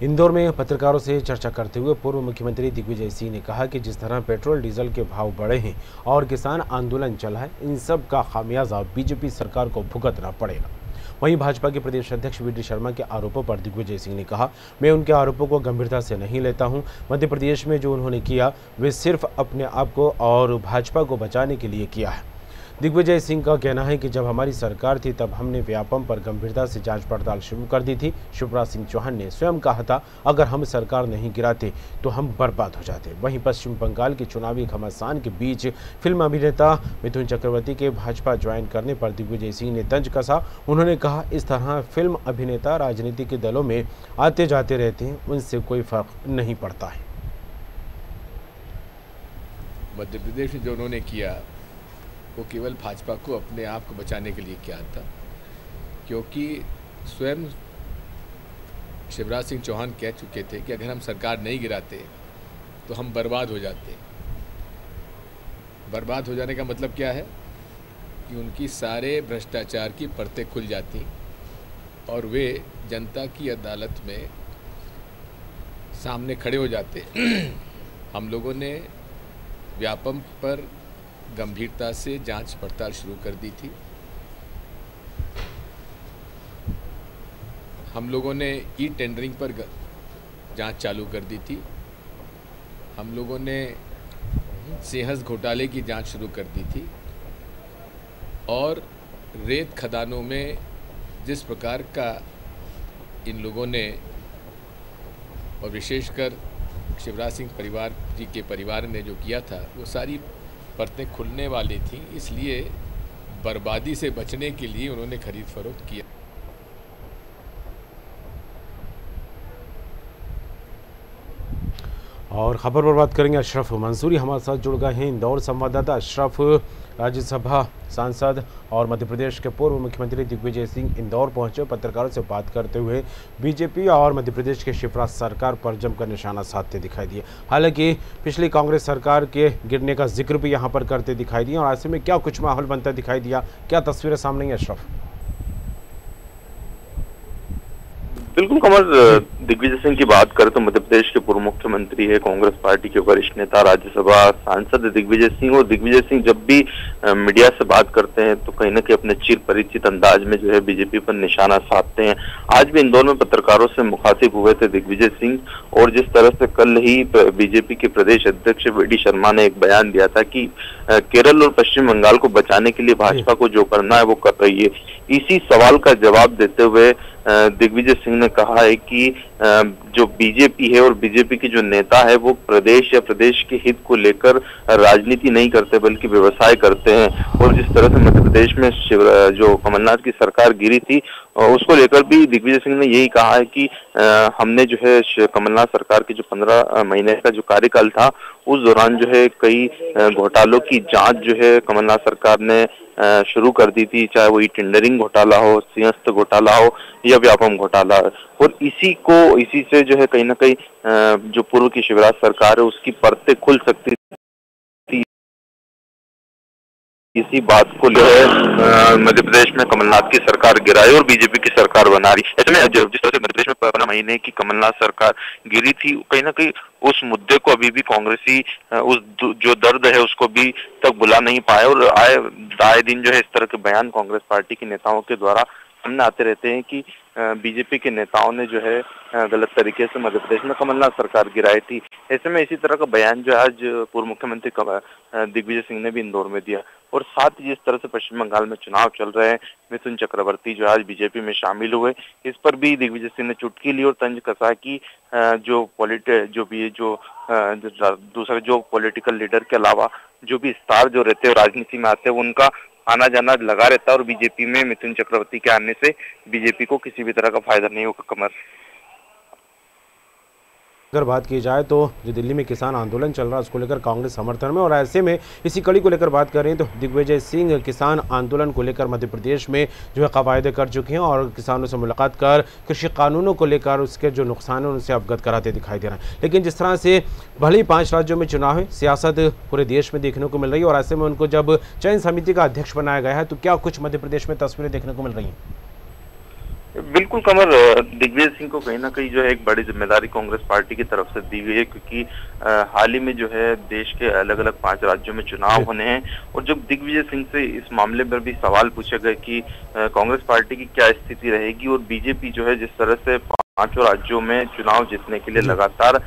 इंदौर में पत्रकारों से चर्चा करते हुए पूर्व मुख्यमंत्री दिग्विजय सिंह ने कहा कि जिस तरह पेट्रोल डीजल के भाव बढ़े हैं और किसान आंदोलन चला है, इन सब का खामियाजा बीजेपी सरकार को भुगतना पड़ेगा। वहीं भाजपा के प्रदेश अध्यक्ष वी डी शर्मा के आरोपों पर दिग्विजय सिंह ने कहा, मैं उनके आरोपों को गंभीरता से नहीं लेता हूं। मध्य प्रदेश में जो उन्होंने किया वे सिर्फ अपने आप को और भाजपा को बचाने के लिए किया है। दिग्विजय सिंह का कहना है कि जब हमारी सरकार थी तब हमने व्यापम पर गंभीरता से जांच पड़ताल शुरू कर दी थी। शिवराज सिंह चौहान ने स्वयं कहा था, अगर हम सरकार नहीं गिराते तो हम बर्बाद हो जाते। वहीं पश्चिम बंगाल के चुनावी घमासान के बीच फिल्म अभिनेता मिथुन चक्रवर्ती के भाजपा ज्वाइन करने पर दिग्विजय सिंह ने तंज कसा। उन्होंने कहा, इस तरह फिल्म अभिनेता राजनीति के दलों में आते जाते रहते हैं, उनसे कोई फर्क नहीं पड़ता है। मध्य प्रदेश में जो उन्होंने किया वो केवल भाजपा को अपने आप को बचाने के लिए किया था, क्योंकि स्वयं शिवराज सिंह चौहान कह चुके थे कि अगर हम सरकार नहीं गिराते तो हम बर्बाद हो जाते। बर्बाद हो जाने का मतलब क्या है कि उनकी सारे भ्रष्टाचार की परतें खुल जाती और वे जनता की अदालत में सामने खड़े हो जाते। हम लोगों ने व्यापम पर गंभीरता से जांच पड़ताल शुरू कर दी थी। हम लोगों ने ई टेंडरिंग पर जांच चालू कर दी थी। हम लोगों ने सेहज घोटाले की जांच शुरू कर दी थी और रेत खदानों में जिस प्रकार का इन लोगों ने और विशेषकर शिवराज सिंह परिवार जी के परिवार ने जो किया था वो सारी परतें खुलने वाली थी, इसलिए बर्बादी से बचने के लिए उन्होंने खरीद फरोख्त किया। और खबर पर बात करेंगे, अशरफ मंसूरी हमारे साथ जुड़ गए हैं, इंदौर संवाददाता। अशरफ, राज्यसभा सांसद और मध्य प्रदेश के पूर्व मुख्यमंत्री दिग्विजय सिंह इंदौर पहुंचे। पत्रकारों से बात करते हुए बीजेपी और मध्य प्रदेश के शिवराज सरकार पर जमकर निशाना साधते दिखाई दिए। हालांकि पिछली कांग्रेस सरकार के गिरने का जिक्र भी यहां पर करते दिखाई दिए। और ऐसे में क्या कुछ माहौल बनता दिखाई दिया, क्या तस्वीरें सामने आई अशरफ? बिल्कुल कमर, दिग्विजय सिंह की बात करें तो मध्य प्रदेश के पूर्व मुख्यमंत्री है, कांग्रेस पार्टी के वरिष्ठ नेता, राज्यसभा सांसद दिग्विजय सिंह। और दिग्विजय सिंह जब भी मीडिया से बात करते हैं तो कहीं ना कहीं अपने चिर परिचित अंदाज में जो है बीजेपी पर निशाना साधते हैं। आज भी इंदौर में पत्रकारों से मुखातिब हुए थे दिग्विजय सिंह, और जिस तरह से कल ही बीजेपी के प्रदेश अध्यक्ष वी डी शर्मा ने एक बयान दिया था कि केरल और पश्चिम बंगाल को बचाने के लिए भाजपा को जो करना है वो कर रही है, इसी सवाल का जवाब देते हुए दिग्विजय सिंह ने कहा है कि जो बीजेपी है और बीजेपी के जो नेता है वो प्रदेश या प्रदेश के हित को लेकर राजनीति नहीं करते बल्कि व्यवसाय करते हैं। और जिस तरह से मध्य प्रदेश में जो कमलनाथ की सरकार गिरी थी उसको लेकर भी दिग्विजय सिंह ने यही कहा है कि हमने जो है कमलनाथ सरकार के जो 15 महीने का जो कार्यकाल था उस दौरान जो है कई घोटालों की जांच जो है कमलनाथ सरकार ने शुरू कर दी थी, चाहे वो ई टेंडरिंग घोटाला हो, सिंहस्थ घोटाला हो या व्यापम घोटाला। और इसी से जो है कहीं ना कहीं जो पूर्व की शिवराज सरकार है उसकी परतें खुल सकती थी। इसी बात को जो है मध्य प्रदेश में कमलनाथ की सरकार गिराई और बीजेपी की सरकार बना रही। ऐसे में जिस तरह से मध्य प्रदेश में 15 महीने की कमलनाथ सरकार गिरी थी, कहीं ना कहीं उस मुद्दे को अभी भी कांग्रेसी उस जो दर्द है उसको भी तक बुला नहीं पाए। और आए दिन जो है इस तरह के बयान कांग्रेस पार्टी के नेताओं के द्वारा सामने आते रहते हैं कि बीजेपी के नेताओं ने जो है गलत तरीके से मध्य प्रदेश में कमलनाथ सरकार गिराई थी। ऐसे में इसी तरह का बयान जो आज पूर्व मुख्यमंत्री दिग्विजय सिंह ने भी इंदौर में दिया। और साथ ही जिस तरह से पश्चिम बंगाल में चुनाव चल रहे हैं, मिथुन चक्रवर्ती जो आज बीजेपी में शामिल हुए, इस पर भी दिग्विजय सिंह ने चुटकी ली और तंज कसा कि दूसरे जो पॉलिटिकल लीडर के अलावा जो भी स्टार जो रहते हैं राजनीति में आते हैं उनका आना जाना लगा रहता है और बीजेपी में मिथुन चक्रवर्ती के आने से बीजेपी को किसी भी तरह का फायदा नहीं होगा। कमर, अगर बात की जाए तो जो दिल्ली में किसान आंदोलन चल रहा है उसको लेकर कांग्रेस समर्थन में, और ऐसे में इसी कड़ी को लेकर बात कर रहे हैं तो दिग्विजय सिंह किसान आंदोलन को लेकर मध्य प्रदेश में जो है कवायदे कर चुके हैं और किसानों से मुलाकात कर कृषि कानूनों को लेकर उसके जो नुकसान है उनसे अवगत कराते दिखाई दे रहे हैं। लेकिन जिस तरह से भले ही 5 राज्यों में चुनाव है, सियासत पूरे देश में देखने को मिल रही है और ऐसे में उनको जब चयन समिति का अध्यक्ष बनाया गया है तो क्या कुछ मध्य प्रदेश में तस्वीरें देखने को मिल रही हैं? बिल्कुल कमर, दिग्विजय सिंह को कहीं ना कहीं जो है एक बड़ी जिम्मेदारी कांग्रेस पार्टी की तरफ से दी गई है, क्योंकि हाल ही में जो है देश के अलग अलग 5 राज्यों में चुनाव होने हैं। और जब दिग्विजय सिंह से इस मामले पर भी सवाल पूछे गए कि कांग्रेस पार्टी की क्या स्थिति रहेगी, और बीजेपी जो है जिस तरह से 5 राज्यों में चुनाव जीतने के लिए लगातार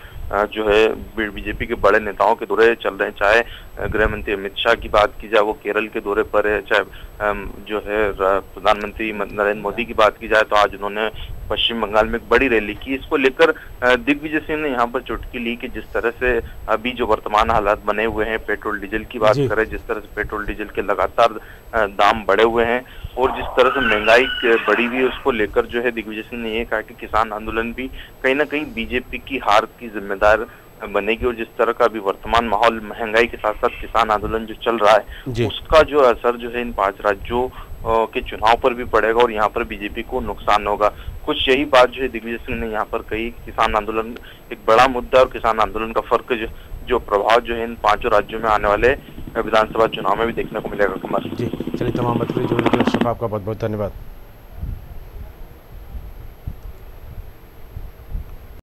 जो है बीजेपी के बड़े नेताओं के दौरे चल रहे हैं, चाहे गृह मंत्री अमित शाह की बात की जाए, वो केरल के दौरे पर है, चाहे जो है प्रधानमंत्री नरेंद्र मोदी की बात की जाए, तो आज उन्होंने पश्चिम बंगाल में एक बड़ी रैली की। इसको लेकर दिग्विजय सिंह ने यहाँ पर चुटकी ली कि जिस तरह से अभी जो वर्तमान हालात बने हुए हैं, पेट्रोल डीजल की बात करें, जिस तरह से पेट्रोल डीजल के लगातार दाम बढ़े हुए हैं और जिस तरह से महंगाई बढ़ी हुई है, उसको लेकर जो है दिग्विजय सिंह ने ये कहा कि किसान आंदोलन भी कहीं ना कहीं बीजेपी की हार की जिम्मेदार बनेगी। और जिस तरह का अभी वर्तमान माहौल, महंगाई के साथ साथ किसान आंदोलन जो चल रहा है, उसका जो असर जो है इन 5 राज्यों के चुनाव पर भी पड़ेगा और यहाँ पर बीजेपी को नुकसान होगा। कुछ यही बात जो है दिग्विजय सिंह ने यहाँ पर कही। किसान आंदोलन एक बड़ा मुद्दा और किसान आंदोलन का फर्क जो प्रभाव जो है इन 5 राज्यों में आने वाले विधानसभा चुनाव में भी देखने को मिलेगा। कमर जी, चलिए, तमाम बात जुड़ने के लिए अशरफ आपका बहुत बहुत धन्यवाद।